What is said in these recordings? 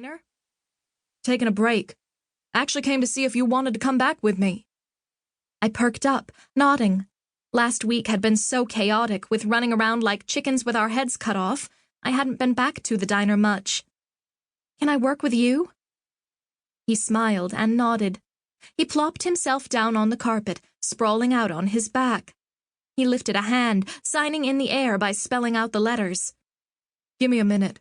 diner? Taking a break. Actually came to see if you wanted to come back with me. I perked up, nodding. Last week had been so chaotic, with running around like chickens with our heads cut off, I hadn't been back to the diner much. Can I work with you? He smiled and nodded. He plopped himself down on the carpet, sprawling out on his back. He lifted a hand, signing in the air by spelling out the letters. Give me a minute.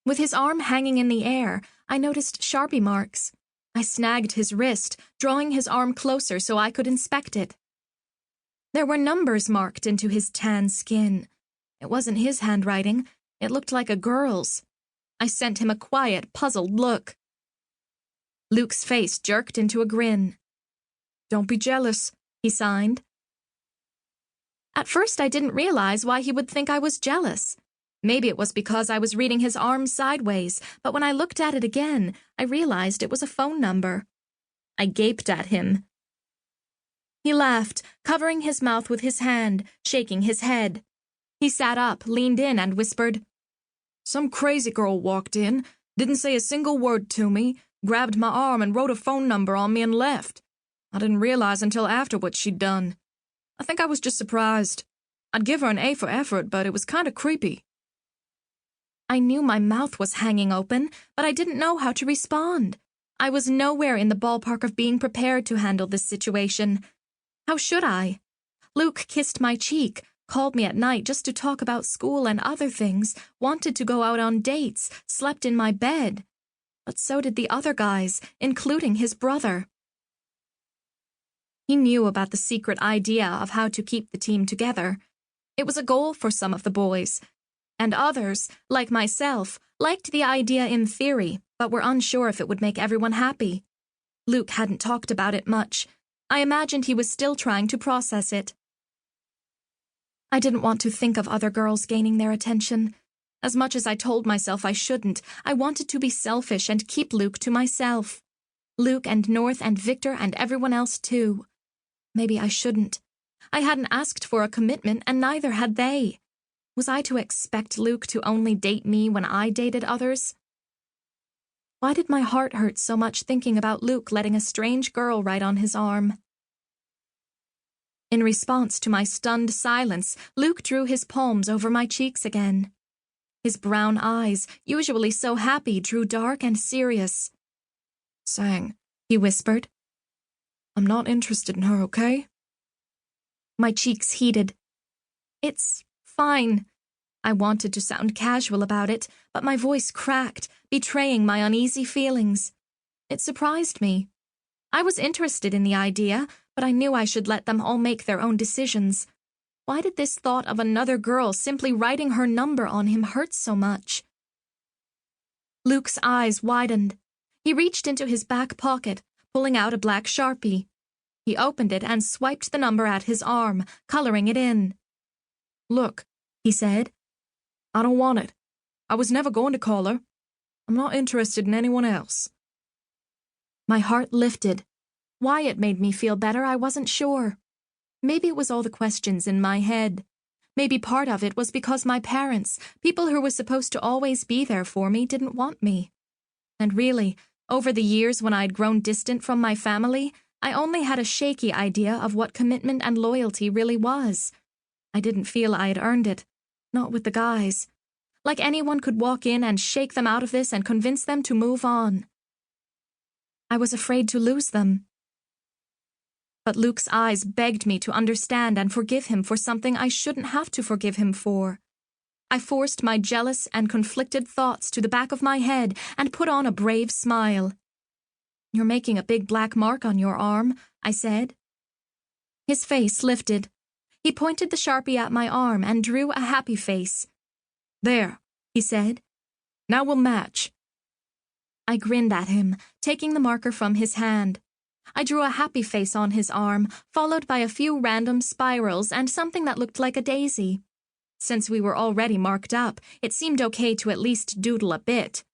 With his arm hanging in the air, I noticed Sharpie marks. I snagged his wrist, drawing his arm closer so I could inspect it. There were numbers marked into his tan skin. It wasn't his handwriting. It looked like a girl's. I sent him a quiet, puzzled look. Luke's face jerked into a grin. Don't be jealous, he signed. At first, I didn't realize why he would think I was jealous. Maybe it was because I was reading his arm sideways, but when I looked at it again, I realized it was a phone number. I gaped at him. He laughed, covering his mouth with his hand, shaking his head. He sat up, leaned in, and whispered, Some crazy girl walked in, didn't say a single word to me, grabbed my arm and wrote a phone number on me and left. I didn't realize until after what she'd done. I think I was just surprised. I'd give her an A for effort, but it was kind of creepy. I knew my mouth was hanging open, but I didn't know how to respond. I was nowhere in the ballpark of being prepared to handle this situation. How should I? Luke kissed my cheek, called me at night just to talk about school and other things, wanted to go out on dates, slept in my bed. But so did the other guys, including his brother. He knew about the secret idea of how to keep the team together. It was a goal for some of the boys. And others, like myself, liked the idea in theory, but were unsure if it would make everyone happy. Luke hadn't talked about it much. I imagined he was still trying to process it. I didn't want to think of other girls gaining their attention. As much as I told myself I shouldn't, I wanted to be selfish and keep Luke to myself. Luke and North and Victor and everyone else too. Maybe I shouldn't. I hadn't asked for a commitment and neither had they. Was I to expect Luke to only date me when I dated others? Why did my heart hurt so much thinking about Luke letting a strange girl write on his arm? In response to my stunned silence, Luke drew his palms over my cheeks again. His brown eyes, usually so happy, drew dark and serious. Sang, he whispered. I'm not interested in her, okay? My cheeks heated. It's fine. I wanted to sound casual about it, but my voice cracked, betraying my uneasy feelings. It surprised me. I was interested in the idea, but I knew I should let them all make their own decisions. Why did this thought of another girl simply writing her number on him hurt so much? Luke's eyes widened. He reached into his back pocket, pulling out a black Sharpie. He opened it and swiped the number at his arm, coloring it in. Look, he said. I don't want it. I was never going to call her. I'm not interested in anyone else. My heart lifted. Why it made me feel better, I wasn't sure. Maybe it was all the questions in my head. Maybe part of it was because my parents, people who were supposed to always be there for me, didn't want me. And really, over the years when I'd grown distant from my family, I only had a shaky idea of what commitment and loyalty really was. I didn't feel I had earned it. Not with the guys. Like anyone could walk in and shake them out of this and convince them to move on. I was afraid to lose them. But Luke's eyes begged me to understand and forgive him for something I shouldn't have to forgive him for. I forced my jealous and conflicted thoughts to the back of my head and put on a brave smile. You're making a big black mark on your arm, I said. His face lifted. He pointed the Sharpie at my arm and drew a happy face. There, he said. Now we'll match. I grinned at him, taking the marker from his hand. I drew a happy face on his arm, followed by a few random spirals and something that looked like a daisy. Since we were already marked up, it seemed okay to at least doodle a bit.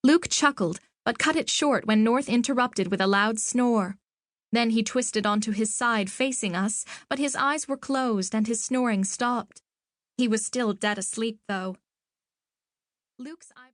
Luke chuckled, but cut it short when North interrupted with a loud snore. Then he twisted onto his side facing us, but his eyes were closed and his snoring stopped. He was still dead asleep, though. Luke's eyebrows